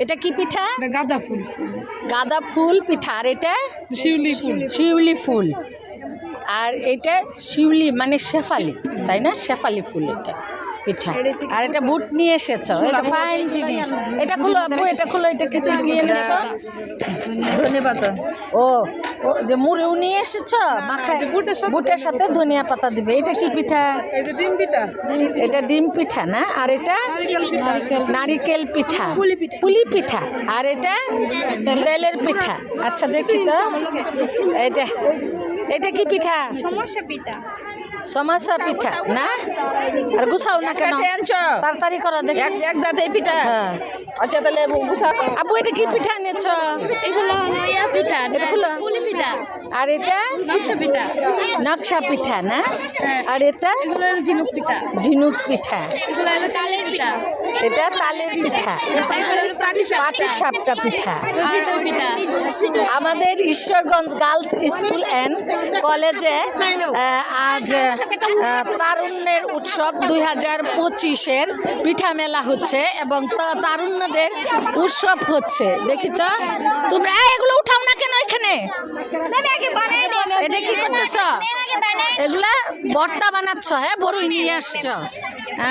এটা কি পিঠা? গাঁদা ফুল। গাঁদা ফুল পিঠা। আর এটা শিউলি ফুল। শিউলি ফুল। আর এটা শিউলি মানে শেফালি, তাই না? শেফালি ফুল এটা পিঠা। আর এটা বুট নিয়ে এসেছো, এটা ফাইন জিনিস। এটা খুলো আপু, এটা খুলো। এটা কি তুই নিয়ে এনেছো? ধন্যবাদ। ও যে মুড়িও নিয়ে এসেছো মাখায়, বুটের সাথে ধনিয়া পাতা দিবে। এটা কি পিঠা? ডিম পিঠা। এটা ডিম পিঠা না? আর এটা নারিকেল পিঠা, পুলি পিঠা। আর এটা তেলের পিঠা। আচ্ছা দেখি তো এটা, এটা কি পিঠা? সমস্যা পিঠা। সমস্যা পিঠা না? আর গুছাও না কেন? তাড়াতাড়ি করা দেখি। এক জাতের পিঠা। হ্যাঁ আচ্ছা তাহলে গুছা। আপু এটা কি পিঠা এনেছ? এগুলো হলো ইয়া পিঠা, এটা হলো পুলি পিঠা। আর এটা নকশা পিঠা। নকশা পিঠা না? আর এটা এগুলো হলো ঝিনুক পিঠা। ঝিনুক পিঠা। এগুলো হলো তালের পিঠা। এটা তালের পিঠা। এগুলো হলো পাটি সাপটা পিঠা। চিতই পিঠা। আমাদের ঈশ্বরগঞ্জ গার্লস স্কুল অ্যান্ড কলেজে আজ তারুণ্যের উৎসব 2025-এর পিঠা মেলা হচ্ছে এবং তারুণ্যদের উৎসব হচ্ছে। দেখি তো তোমরা এগুলো উঠাও না কেন এখানে? এটা কি করতেছ? এগুলা ভর্তা বানাচ্ছ? হ্যাঁ, বড়ই নিয়ে আসছ।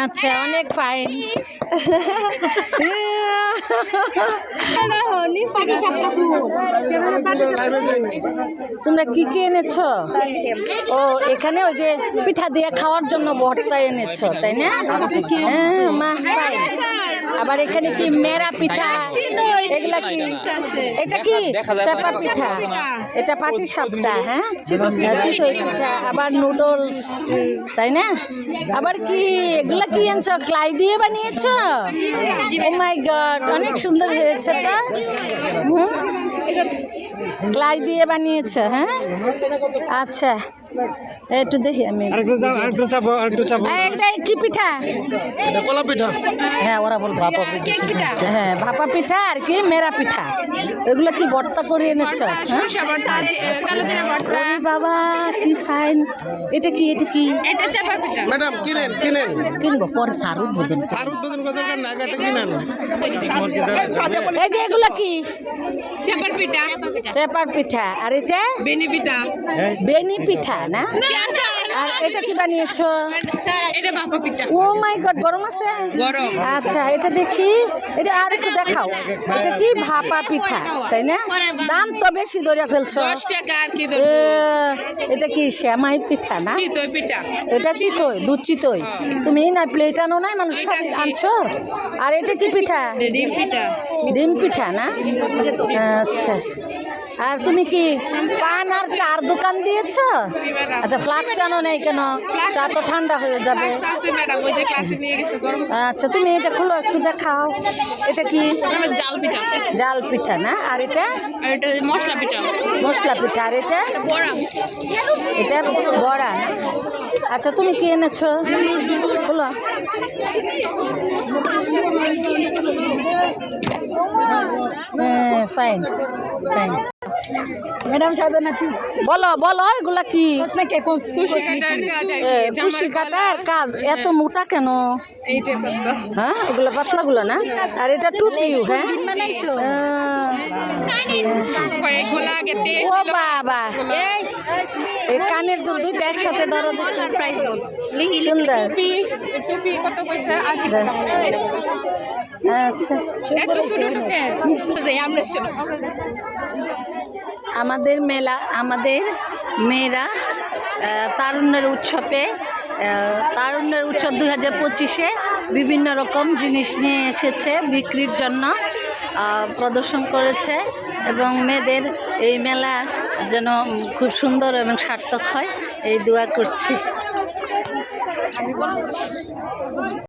আচ্ছা, অনেক ফাইন। তোমরা কি কি এনেছ? ও এখানে ওই যে পিঠা দিয়ে খাওয়ার জন্য ভর্তা এনেছ, তাই না? হ্যাঁ মা ফাইন। আবার এখানে কি মেরা পিঠা, এগুলা কি? এটা কি চাপা পিঠা? এটা পাটি সাপটা। হ্যাঁ, চিতই পিঠা। আবার নুডলস, তাই না? আবার কি এগুলা কি আনছ? ক্লাই দিয়ে বানিয়েছ? ও মাই গড, অনেক সুন্দর হয়েছে তো। ক্লাই দিয়ে বানিয়েছ? হ্যাঁ, আচ্ছা একটু দেখি আমি। এটা কি পিঠা? কলা পিঠা। হ্যাঁ, ওরা বল ভাপা পিঠা। হ্যাঁ, ভাপা পিঠা। আর কি মেরা পিঠা। এগুলো কি ভর্তা করে এনেছ? বাবা কি ফাইন। এটা কি? এটা কি? এটা চাপা পিঠা। ম্যাডাম কিনেন কিনেন। কিনবো পরে সার উদ্বোধন। সার উদ্বোধন করার দরকার না, এটা কিনেন। এই যে এগুলো কি? চাপার পিঠা। চেপার পিঠা। আর এটা বেনি পিঠা। বেনি পিঠা না? আর এটা কি বানিয়েছো? এটা ভাপা পিঠা। ও মাই গড, গরম আছে? গরম। আচ্ছা এটা দেখি, এটা আর একটু দেখাও। এটা কি ভাপা পিঠা, তাই না? দাম তো বেশি ধরে ফেলছো। 10 টাকা আর কি এটা কি শ্যামাই পিঠা না? চিতই পিঠা। এটা চিতই, দুধ চিতই। তুমি না প্লেট আনো নাই, মানুষ আনছো? আর এটা কি পিঠা? ডিম পিঠা। ডিম পিঠা না? আচ্ছা, আর তুমি কি পান আর চার দোকান দিয়েছো? আচ্ছা, ফ্লাক্স আনো নেই কেন? চা তো ঠান্ডা হয়ে যাবে। ম্যাডাম ওই যে ক্লাসে নিয়ে গেছে গরম। আচ্ছা, তুমি এটা খুলো একটু দেখাও। এটা কি? জাল পিঠা। জাল পিঠা না? আর এটা আর এটা মশলা পিঠা। মশলা পিঠা। আর এটা বড়া। এটা বড়া না? আচ্ছা, তুমি কি এনেছো? খুলো। হ্যাঁ, ফাইন ফাইন। ম্যাডাম সাজানাতি বলো বলো, এগুলা কি? কুশি কুশি কাটার কাটার কাজ। এত মোটা কেন? এই যে পাতলা। হ্যাঁ, ওগুলো পাতলাগুলো না? আর এটা টুপিও? হ্যাঁ, খোলা আগে দিয়ে ও বাবা, এই কানের দুল দুইটা একসাথে ধরো। প্রাইস বল। সুন্দর। টুপি কত কইছে? 80 টাকা। আচ্ছা, এত ছোট টুপি। যে আমরা আমাদের মেলা, আমাদের মেয়েরা তারুণ্যের উৎসবে, তারুণ্যের উৎসব 2025-এ বিভিন্ন রকম জিনিস নিয়ে এসেছে বিক্রির জন্য, প্রদর্শন করেছে। এবং মেয়েদের এই মেলা যেন খুব সুন্দর এবং সার্থক হয়, এই দোয়া করছি।